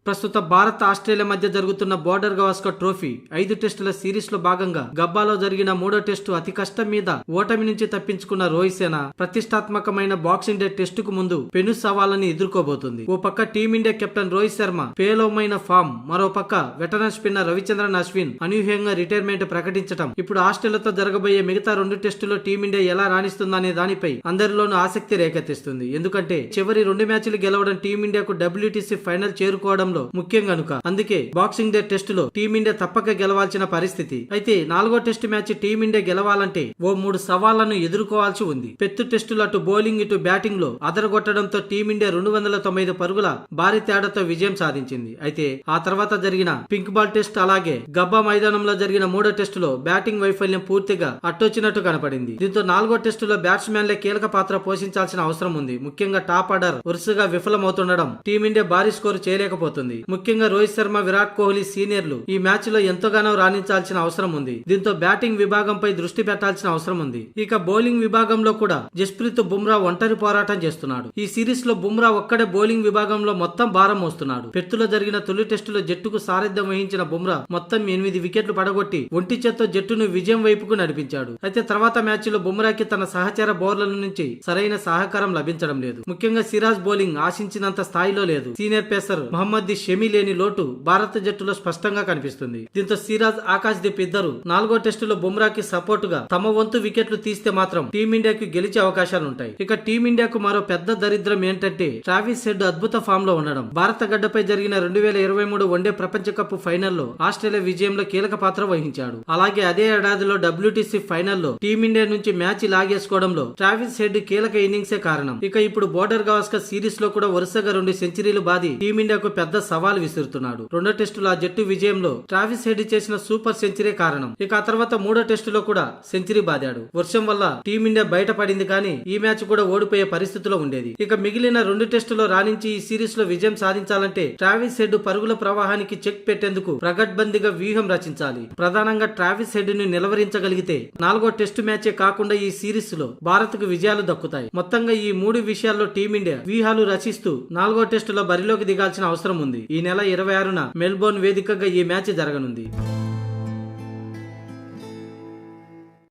ప్రస్తుత భారత్ ఆస్ట్రేలియా మధ్య జరుగుతున్న బోర్డర్ గవాస్కర్ ట్రోఫీ 5 టెస్టుల సిరీస్ లో భాగంగా గబ్బాలో జరిగిన 3వ టెస్టు అతి కష్టం మీద ఓటమి నుంచి తప్పించుకున్న రోహిత్ సేన ప్రతిష్టాత్మకమైన బాక్సింగ్ డే టెస్టుకు ముందు పెను సవాళ్ళని ఎదుర్కోబోతుంది. ఓ పక్క టీమిండియా కెప్టెన్ రోహిత్ శర్మ పేలవమైన ఫామ్, మరో పక్క వెటరన్ స్పిన్నర్ రవిచంద్రన్ అశ్విన్ అనూహ్యంగా రిటైర్మెంట్ ప్రకటించడం ఇప్పుడు ఆస్ట్రేలియాతో జరగబోయే మిగతా 2 టెస్టులో టీమిండియా ఎలా రాణిస్తుందనే దానిపై అందరిలోనూ ఆసక్తి రేకెత్తిస్తుంది. ఎందుకంటే చివరి 2 మ్యాచ్లు గెలవడం టీమిండియాకు WTC ఫైనల్ చేరుకోవడం ముఖ్యం గనుక. అందుకే బాక్సింగ్ డే టెస్ట్ లో టీమిండియా తప్పక గెలవాల్సిన పరిస్థితి. అయితే 4వ టెస్ట్ మ్యాచ్ టీమిండియా గెలవాలంటే ఓ 3 సవాళ్లను ఎదుర్కోవాల్సి ఉంది. పెత్తు టెస్టులు అటు బౌలింగ్ ఇటు బ్యాటింగ్ లో అదరగొట్టడంతో టీమిండియా 295 పరుగుల భారీ తేడాతో విజయం సాధించింది. అయితే ఆ తర్వాత జరిగిన పింక్ బాల్ టెస్ట్ అలాగే గబ్బా మైదానంలో జరిగిన 3వ టెస్టులో బ్యాటింగ్ వైఫల్యం పూర్తిగా అట్టొచ్చినట్టు కనపడింది. దీంతో 4వ టెస్టులో బ్యాట్స్మెన్లే కీలక పాత్ర పోషించాల్సిన అవసరం ఉంది. ముఖ్యంగా టాప్ ఆర్డర్ వరుసగా విఫలమవుతుండడం టీమిండియా భారీ స్కోరు చేయలేకపోతుంది. ముఖ్యంగా రోహిత్ శర్మ, విరాట్ కోహ్లీ సీనియర్లు ఈ మ్యాచ్ లో ఎంతగానో రాణించాల్సిన అవసరం ఉంది. దీంతో బ్యాటింగ్ విభాగంపై దృష్టి పెట్టాల్సిన అవసరం ఉంది. ఇక బౌలింగ్ విభాగంలో కూడా జస్ప్రీత్ బుమ్రా ఒంటరి పోరాటం చేస్తున్నాడు. ఈ సిరీస్ లో బుమ్రా ఒక్కడే బౌలింగ్ విభాగంలో మొత్తం భారం మోస్తున్నాడు. పెత్తులో జరిగిన తొలి టెస్టులో జట్టుకు సారథ్యం వహించిన బుమ్రా మొత్తం 8 వికెట్లు పడగొట్టి ఒంటి చేత్తో జట్టును విజయం వైపుకు నడిపించాడు. అయితే తర్వాత మ్యాచ్ లో బుమ్రాకి తన సహచర బౌలర్ల నుంచి సరైన సహకారం లభించడం లేదు. ముఖ్యంగా సిరాజ్ బౌలింగ్ ఆశించినంత స్థాయిలో లేదు. సీనియర్ పేసర్ మహమ్మద్ షమి లేని లోటు భారత జట్టులో స్పష్టంగా కనిపిస్తుంది. దీంతో సిరాజ్, ఆకాశ్ దీప్ ఇద్దరు 4వ టెస్టులో బుమ్రాకి సపోర్ట్ గా తమ వంతు వికెట్లు తీస్తే మాత్రం టీమిండియాకు గెలిచే అవకాశాలుంటాయి. ఇక టీమిండియాకు మరో పెద్ద దరిద్రం ఏంటంటే ట్రావిస్ హెడ్ అద్భుత ఫామ్ లో ఉండడం. భారత గడ్డపై జరిగిన 2023 వన్డే ప్రపంచ కప్ ఫైనల్లో ఆస్ట్రేలియా విజయంలో కీలక పాత్ర వహించాడు. అలాగే అదే ఏడాదిలో WTC ఫైనల్లో టీమిండియా నుంచి మ్యాచ్ లాగేసుకోవడంలో ట్రావిస్ హెడ్ కీలక ఇన్నింగ్సే కారణం. ఇక ఇప్పుడు బోర్డర్ గవాస్కర్ సిరీస్ లో కూడా వరుసగా 2 సెంచరీలు బాది టీమిండియాకు పెద్ద సవాల్ విసురుతున్నాడు. 2వ టెస్టులో ఆ జట్టు విజయంలో ట్రావిస్ హెడ్ చేసిన సూపర్ సెంచరీ కారణం. ఇక ఆ తర్వాత 3వ టెస్టులో కూడా సెంచరీ బాదాడు. వర్షం వల్ల టీమిండియా బయటపడింది కానీ ఈ మ్యాచ్ కూడా ఓడిపోయే పరిస్థితిలో ఉండేది. ఇక మిగిలిన 2 టెస్టులో రాణించి ఈ సిరీస్ లో విజయం సాధించాలంటే ట్రావిస్ హెడ్ పరుగుల ప్రవాహానికి చెక్ పెట్టేందుకు ప్రగడ్బందీగా వ్యూహం రచించాలి. ప్రధానంగా ట్రావిస్ హెడ్ ని నిలవరించగలిగితే 4వ టెస్టు మ్యాచే కాకుండా ఈ సిరీస్ లో భారత్ కు విజయాలు దక్కుతాయి. మొత్తంగా ఈ 3 విషయాల్లో టీమిండియా వ్యూహాలు రచిస్తూ 4వ టెస్టులో బరిలోకి దిగాల్సిన అవసరం ఉంది. ఈ నెల 26న మెల్బోర్న్ వేదికగా ఈ మ్యాచ్ జరగనుంది.